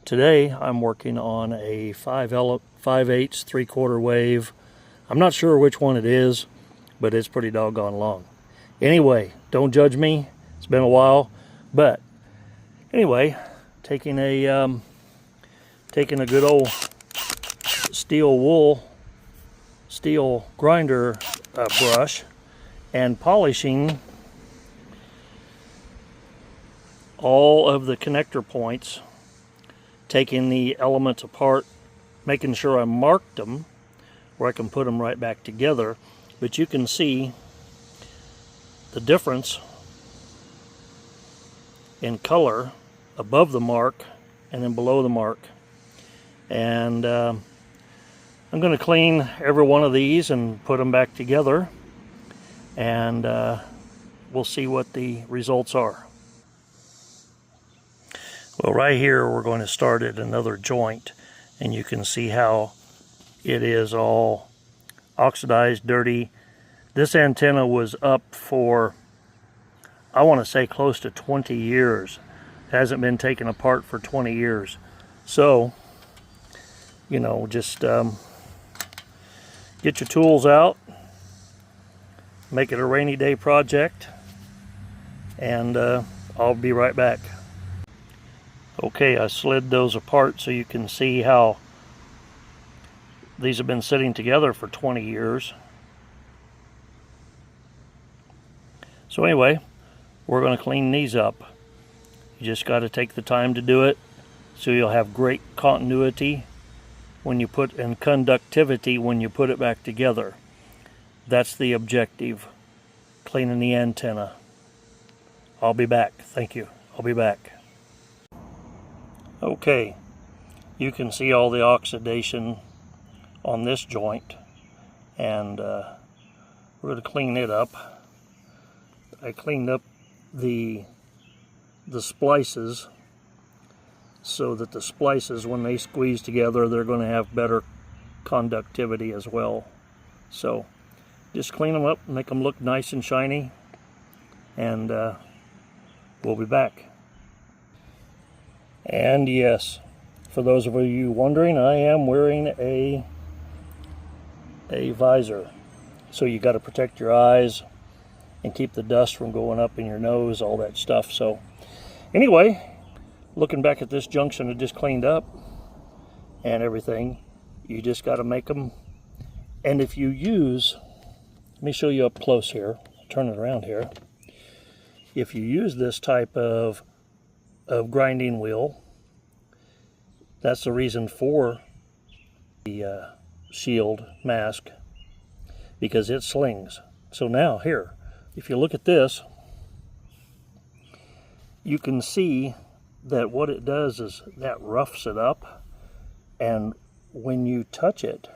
Today I'm working on a 5/8 3/4 wave. I'm not sure which one it is, but it's pretty doggone long. Anyway, don't judge me. It's been a while, but anyway, taking a good old steel grinder brush and polishing all of the connector points, taking the elements apart, making sure I marked them where I can put them right back together. But you can see the difference in color above the mark and then below the mark. And I'm going to clean every one of these and put them back together, and we'll see what the results are. Well, right here we're going to start at another joint, and you can see how it is all oxidized, dirty. This antenna was up for, I want to say, close to 20 years. It hasn't been taken apart for 20 years. So, you know, just get your tools out, make it a rainy day project, and I'll be right back. Okay, I slid those apart so you can see how these have been sitting together for 20 years. So anyway, we're going to clean these up. You just got to take the time to do it so you'll have great continuity when you put, and conductivity when you put it back together. That's the objective, cleaning the antenna. I'll be back. Thank you. I'll be back. Okay, you can see all the oxidation on this joint, and we're going to clean it up. I cleaned up the splices so that the splices, when they squeeze together, they're going to have better conductivity as well. So just clean them up, make them look nice and shiny, and we'll be back. And yes, for those of you wondering, I am wearing a visor. So you got to protect your eyes and keep the dust from going up in your nose, all that stuff. So anyway, looking back at this junction I just cleaned up and everything, you just got to make them. And if you use, let me show you up close here, turn it around here. If you use this type of grinding wheel, that's the reason for the shield mask, because it slings. So now here, if you look at this, you can see that what it does is that roughs it up, and when you touch it,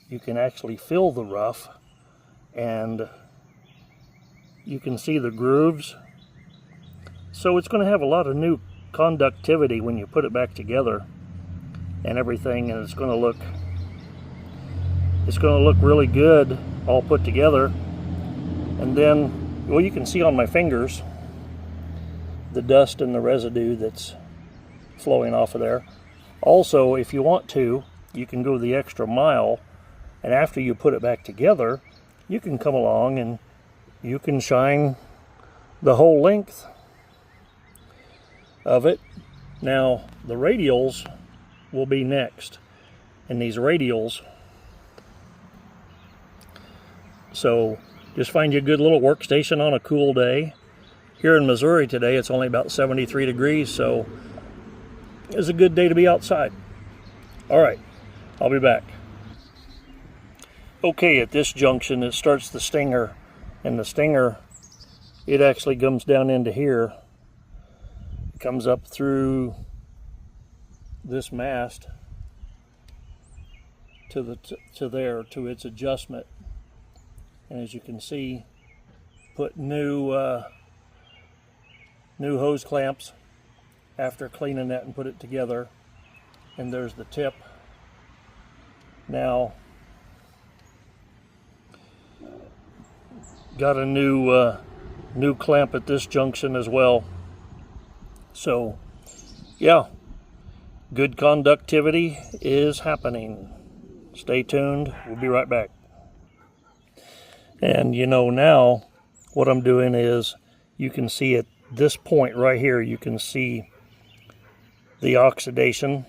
you can actually feel the rough, and you can see the grooves. So it's going to have a lot of new conductivity when you put it back together and everything, and it's going to look really good all put together. And then, well, you can see on my fingers the dust and the residue that's flowing off of there. Also, if you want to, you can go the extra mile, and after you put it back together, you can come along and you can shine the whole length of it. Now the radials will be next, and these radials, so just find you a good little workstation on a cool day. Here in Missouri today it's only about 73 degrees, so it's a good day to be outside. All right, I'll be back. Okay, at this junction it starts the stinger, and the stinger, it actually comes down into here. It comes up through this mast to its adjustment, and as you can see, put new hose clamps after cleaning that and put it together. And there's the tip. Now got a new clamp at this junction as well. So yeah, Good conductivity is happening. Stay tuned. We'll be right back. And you know, now what I'm doing is, you can see at this point right here, you can see the oxidation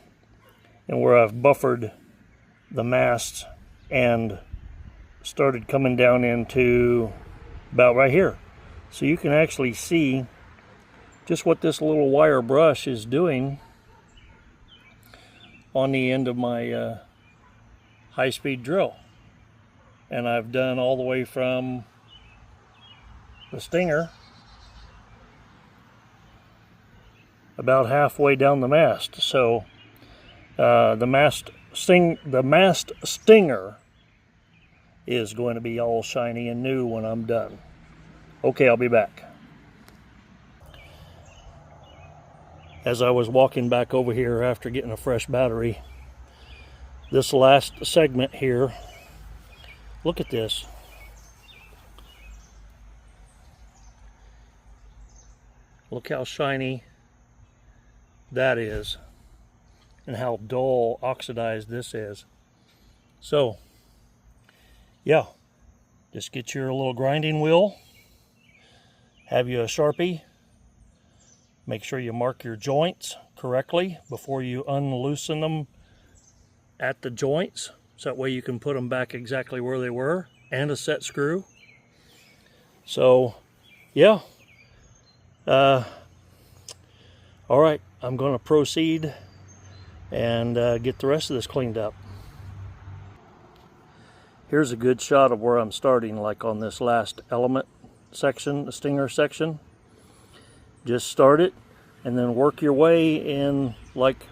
and where I've buffered the masts and started coming down into about right here. So you can actually see just what this little wire brush is doing on the end of my high-speed drill. And I've done all the way from the stinger about halfway down the mast. So the mast stinger is going to be all shiny and new when I'm done. Okay, I'll be back. As I was walking back over here after getting a fresh battery, this last segment here, look at this. Look how shiny that is and how dull oxidized this is. So yeah, just get your little grinding wheel, have you a Sharpie, make sure you mark your joints correctly before you unloosen them at the joints, so that way you can put them back exactly where they were, and a set screw. So yeah, all right, I'm going to proceed and get the rest of this cleaned up. Here's a good shot of where I'm starting, like on this last element section, the stinger section. Just start it and then work your way in like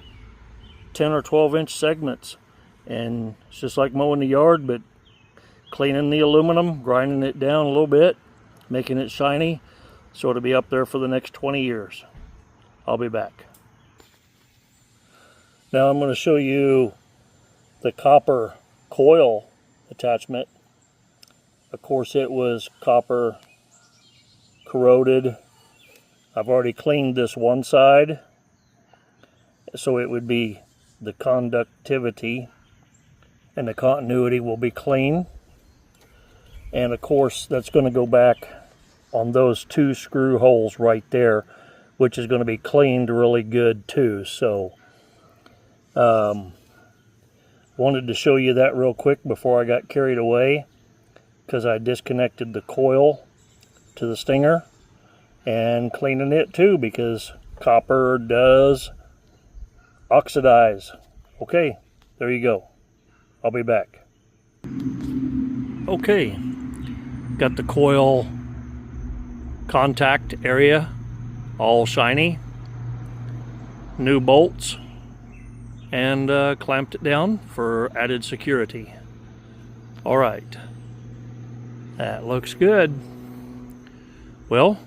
10 or 12 inch segments. And it's just like mowing the yard, but cleaning the aluminum, grinding it down a little bit, making it shiny, so it'll be up there for the next 20 years. I'll be back. Now I'm going to show you the copper coil attachment. Of course, it was copper corroded. I've already cleaned this one side, so it would be the conductivity and the continuity will be clean. And of course, that's going to go back on those two screw holes right there, which is going to be cleaned really good too. So wanted to show you that real quick before I got carried away, because I disconnected the coil to the stinger, and cleaning it too, because copper does oxidize. Okay, there you go. I'll be back. Okay, got the coil contact area all shiny, new bolts, and clamped it down for added security. All right, that looks good. Well,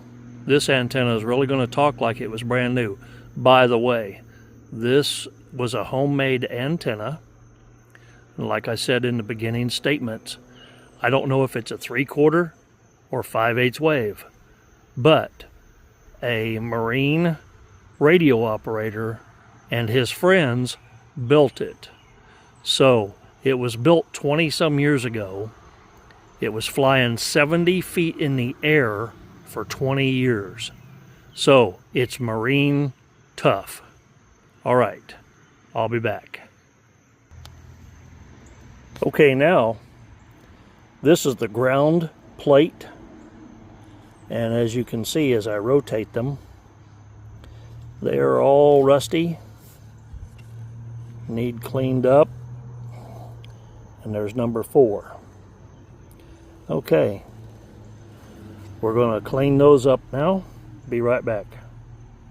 this antenna is really going to talk like it was brand new. By the way, this was a homemade antenna. Like I said in the beginning statements, I don't know if it's a 3/4 or 5/8 wave, but a Marine radio operator and his friends built it. So it was built 20 some years ago. It was flying 70 feet in the air for 20 years. So it's Marine tough. All right, I'll be back. Okay, now this is the ground plate, and as you can see as I rotate them, they are all rusty, need cleaned up, and there's number 4. Okay, we're going to clean those up now. Be right back.